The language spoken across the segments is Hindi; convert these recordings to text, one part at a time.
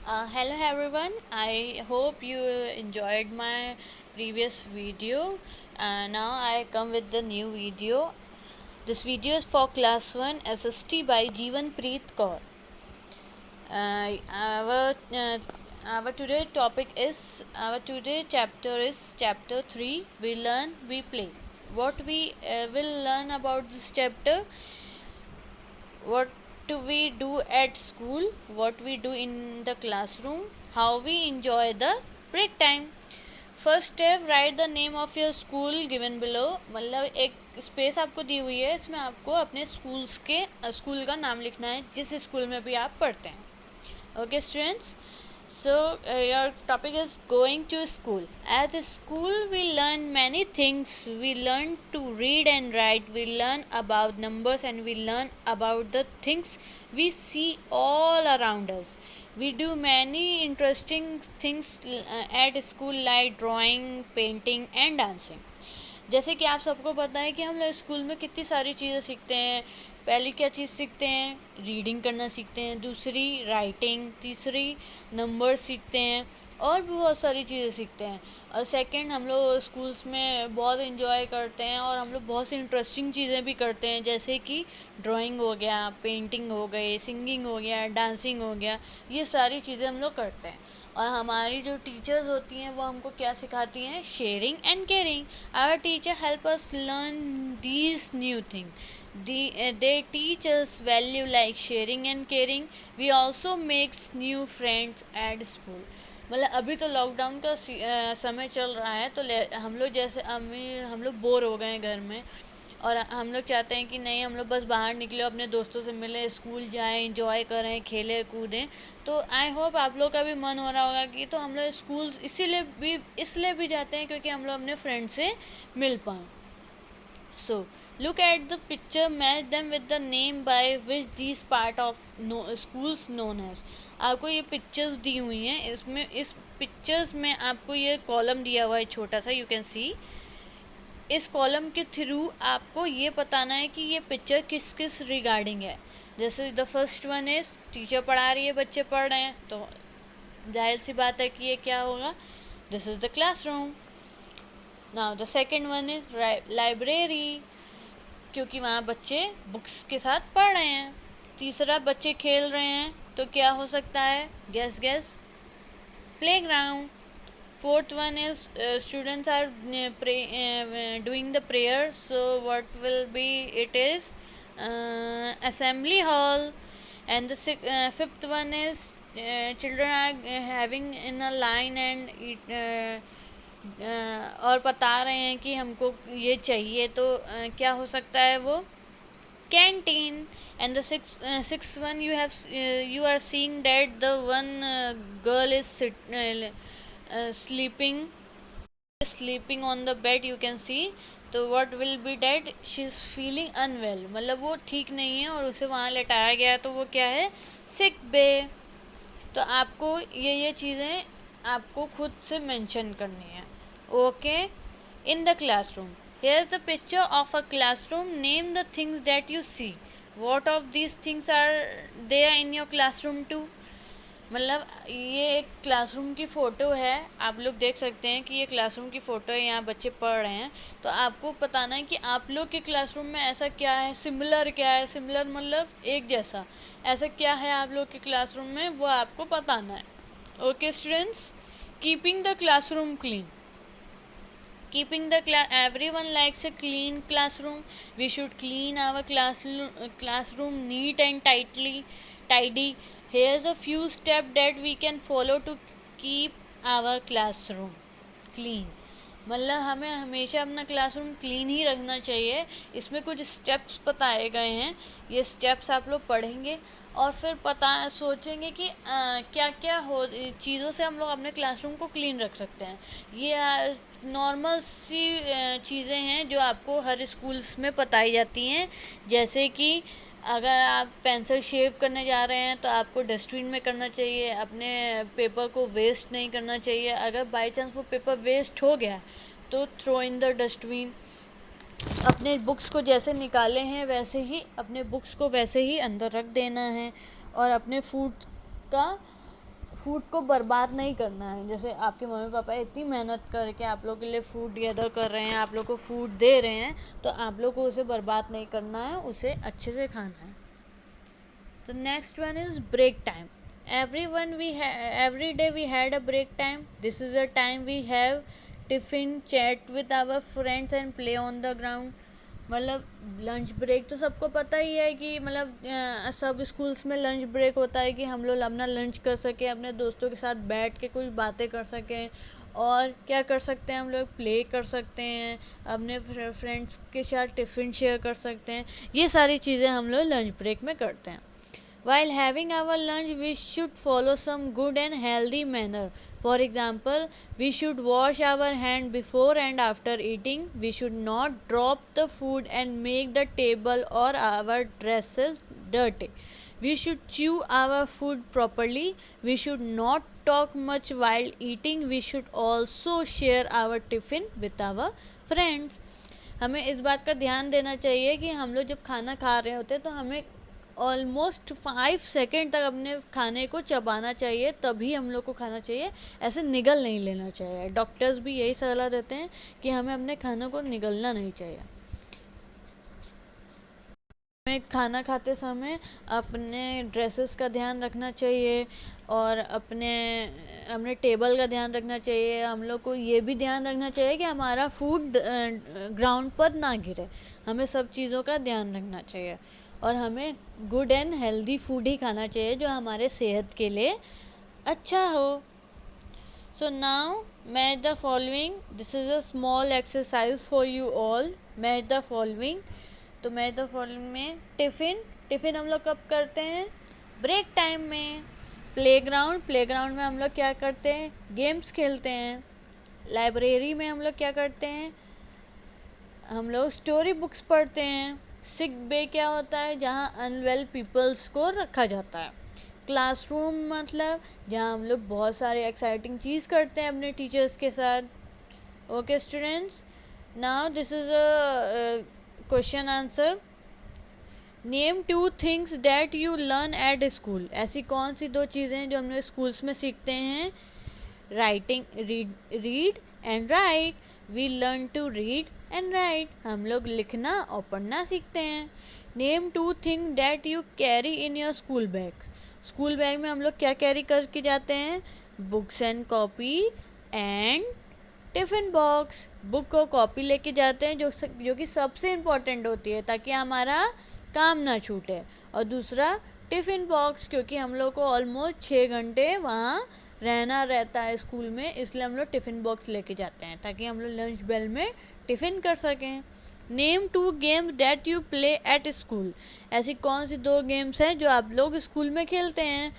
Hello everyone, I hope you enjoyed my previous video. Now I come with the new video. This video is for class 1 SST by Jeevan Preet Kaur. Uh, our uh, our today topic is our today chapter is chapter 3. We learn, we play. What we will learn about this chapter? What do we do at school, what we do in the classroom, how we enjoy the break time. First step, right the name of your school given below. मतलब एक स्पेस आपको दी हुई है, इसमें आपको अपने स्कूल का नाम लिखना है जिस स्कूल में भी आप पढ़ते हैं. Okay students, so your topic is going to school. At school we learn many things. We learn to read and write, we learn about numbers, and we learn about the things we see all around us. We do many interesting things at school like drawing, painting and dancing. जैसे कि आप सबको पता है कि हम लोग स्कूल में कितनी सारी चीज़ें सीखते हैं. पहली क्या चीज़ सीखते हैं? रीडिंग करना सीखते हैं. दूसरी राइटिंग. तीसरी नंबर सीखते हैं. और भी बहुत सारी चीज़ें सीखते हैं. और सेकंड, हम लोग स्कूल्स में बहुत इन्जॉय करते हैं और हम लोग बहुत सी इंटरेस्टिंग चीज़ें भी करते हैं, जैसे कि ड्राइंग हो गया, पेंटिंग हो गई, सिंगिंग हो गया, डांसिंग हो गया. ये सारी चीज़ें हम लोग करते हैं. और हमारी जो टीचर्स होती हैं वो हमको क्या सिखाती हैं? Sharing and caring. Our teacher help us learn these new thing. They teach us value like sharing and caring. We also makes new friends at school. मतलब अभी तो लॉकडाउन का समय चल रहा है, तो हम लोग जैसे हम लोग बोर हो गए हैं घर में, और हम लोग चाहते हैं कि नहीं, हम लोग बस बाहर निकले, अपने दोस्तों से मिले, स्कूल जाएं, इंजॉय करें, खेलें कूदें. तो आई होप आप लोग का भी मन हो रहा होगा कि तो हम लोग स्कूल इसलिए भी जाते हैं क्योंकि हम लोग अपने फ्रेंड से मिल पाएँ. So, look at the picture, match them with the name by which these part of schools known as. आपको ये पिक्चर्स दी हुई हैं, इसमें इस पिक्चर्स में आपको ये कॉलम दिया हुआ है छोटा सा, यू कैन सी. इस कॉलम के थ्रू आपको ये बताना है कि ये पिक्चर किस किस रिगार्डिंग है. जैसे the first one is teacher पढ़ा रही है, बच्चे पढ़ रहे हैं, तो जाहिर सी बात है कि ये क्या होगा? This is the classroom. Now the second one is library, क्योंकि वहाँ बच्चे बुक्स के साथ पढ़ रहे हैं. तीसरा, बच्चे खेल रहे हैं, तो क्या हो सकता है? Guess playground. Fourth one is students are doing the prayer, so what will be? It is assembly hall. And the fifth one is children are having in a line and और बता रहे हैं कि हमको ये चाहिए, तो क्या हो सकता है वो? Canteen. And the six one, you are seeing that the one girl is sleeping on the bed, you can see. तो what will be that? she is feeling unwell, मतलब वो ठीक नहीं है और उसे वहाँ लेटाया गया है, तो वो क्या है? सिक बे. तो आपको ये चीज़ें आपको खुद से मेंशन करनी है. Okay. In the classroom, here is the picture of a classroom. Name the things that you see. What of these things are there in your classroom too? मतलब ये एक क्लासरूम की फ़ोटो है, आप लोग देख सकते हैं कि ये क्लासरूम की फ़ोटो है, यहाँ बच्चे पढ़ रहे हैं. तो आपको बताना है कि आप लोग के क्लासरूम में ऐसा क्या है, सिमिलर क्या है. सिमिलर मतलब एक जैसा, ऐसा क्या है आप लोग के क्लासरूम में, वो आपको बताना है. Okay students, keeping the classroom clean. Everyone likes a clean classroom. We should clean our classroom neat and tidy. Here's a few steps that we can follow to keep our classroom clean. मतलब हमें हमेशा अपना क्लासरूम क्लीन ही रखना चाहिए. इसमें कुछ स्टेप्स बताए गए हैं, ये स्टेप्स आप लोग पढ़ेंगे और फिर सोचेंगे कि क्या क्या चीज़ों से हम लोग अपने क्लासरूम को क्लीन रख सकते हैं. ये नॉर्मल सी चीज़ें हैं जो आपको हर स्कूल्स में बताई जाती हैं. जैसे कि अगर आप पेंसिल शेप करने जा रहे हैं तो आपको डस्टबिन में करना चाहिए, अपने पेपर को वेस्ट नहीं करना चाहिए. अगर बाई चांस वो पेपर वेस्ट हो गया तो थ्रो इन द डस्टबिन. अपने बुक्स को जैसे निकाले हैं वैसे ही अपने बुक्स को वैसे ही अंदर रख देना है. और अपने फूड का फूड को बर्बाद नहीं करना है। जैसे आपके मम्मी पापा इतनी मेहनत करके आप लोग के लिए फूड गैदर कर रहे हैं, आप लोग को फूड दे रहे हैं, तो आप लोग को उसे बर्बाद नहीं करना है, उसे अच्छे से खाना है। तो next one is break time. Every day we had a break time. This is a time we have tiffin, chat with our friends and play on the ground. मतलब लंच ब्रेक तो सबको पता ही है कि मतलब सब स्कूल्स में लंच ब्रेक होता है कि हम लोग अपना लंच कर सकें, अपने दोस्तों के साथ बैठ के कुछ बातें कर सकें। और क्या कर सकते हैं, हम लोग प्ले कर सकते हैं, अपने फ्रेंड्स के साथ टिफ़िन शेयर कर सकते हैं। ये सारी चीज़ें हम लोग लंच ब्रेक में करते हैं। While having our lunch, we should follow some good and healthy manner. For example, we should wash our hand before and after eating. We should not drop the food and make the table or our dresses dirty. We should chew our food properly. We should not talk much while eating. We should also share our tiffin with our friends. हमें इस बात का ध्यान देना चाहिए कि हम लोग जब खाना खा रहे होते हैं तो हमें ऑलमोस्ट 5 सेकेंड तक अपने खाने को चबाना चाहिए, तभी हम लोग को खाना चाहिए, ऐसे निगल नहीं लेना चाहिए। डॉक्टर्स भी यही सलाह देते हैं कि हमें अपने खानों को निगलना नहीं चाहिए। हमें खाना खाते समय अपने ड्रेसेस का ध्यान रखना चाहिए और अपने टेबल का ध्यान रखना चाहिए। हम लोग को ये भी ध्यान रखना चाहिए कि हमारा फूड ग्राउंड पर ना गिरे। हमें सब चीज़ों का ध्यान रखना चाहिए और हमें गुड एंड हेल्दी फूड ही खाना चाहिए जो हमारे सेहत के लिए अच्छा हो। So now match the following. This is a small exercise for you all. Match the following. तो मैच द फॉलोइंग में टिफ़िन हम लोग कब करते हैं? ब्रेक टाइम में। प्लेग्राउंड में हम लोग क्या करते हैं? गेम्स खेलते हैं। लाइब्रेरी में हम लोग क्या करते हैं? हम लोग स्टोरी बुक्स पढ़ते हैं। सिक बे क्या होता है? जहाँ अनवेल पीपल्स को रखा जाता है। क्लासरूम मतलब जहाँ हम लोग बहुत सारे एक्साइटिंग चीज़ करते हैं अपने टीचर्स के साथ। Okay students, now this is a question answer. Name 2 things that you learn at school. ऐसी कौन सी 2 चीज़ें जो हम लोग स्कूल्स में सीखते हैं? Read and write. We learn to read and write. हम लोग लिखना और पढ़ना सीखते हैं। Name 2 thing that you carry in your school bag. School bag में हम लोग क्या कैरी करके जाते हैं? Books and copy and tiffin box. Book और कॉपी लेके जाते हैं जो कि सबसे इम्पॉर्टेंट होती है ताकि हमारा काम ना छूटे। और दूसरा टिफ़िन बॉक्स, क्योंकि हम लोग को ऑलमोस्ट 6 घंटे वहाँ रहना रहता है स्कूल में, इसलिए हम लोग टिफ़िन बॉक्स लेके जाते हैं ताकि हम लोग लंच बेल में टिफ़िन कर सकें। Name 2 games that you play at school. ऐसी कौन सी 2 गेम्स हैं जो आप लोग स्कूल में खेलते हैं?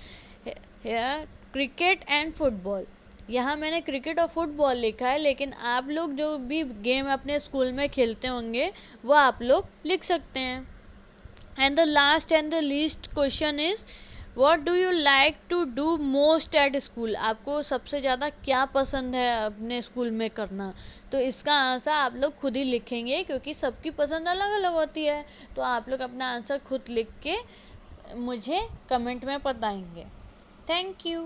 Cricket and football. यहाँ मैंने क्रिकेट और फुटबॉल लिखा है, लेकिन आप लोग जो भी गेम अपने स्कूल में खेलते होंगे वो आप लोग लिख सकते हैं। And the last and the least question is what do you like to do most at school. आपको सबसे ज़्यादा क्या पसंद है अपने स्कूल में करना? तो इसका आंसर आप लोग खुद ही लिखेंगे क्योंकि सबकी पसंद अलग अलग होती है। तो आप लोग अपना आंसर खुद लिख के मुझे कमेंट में बताएंगे। Thank you.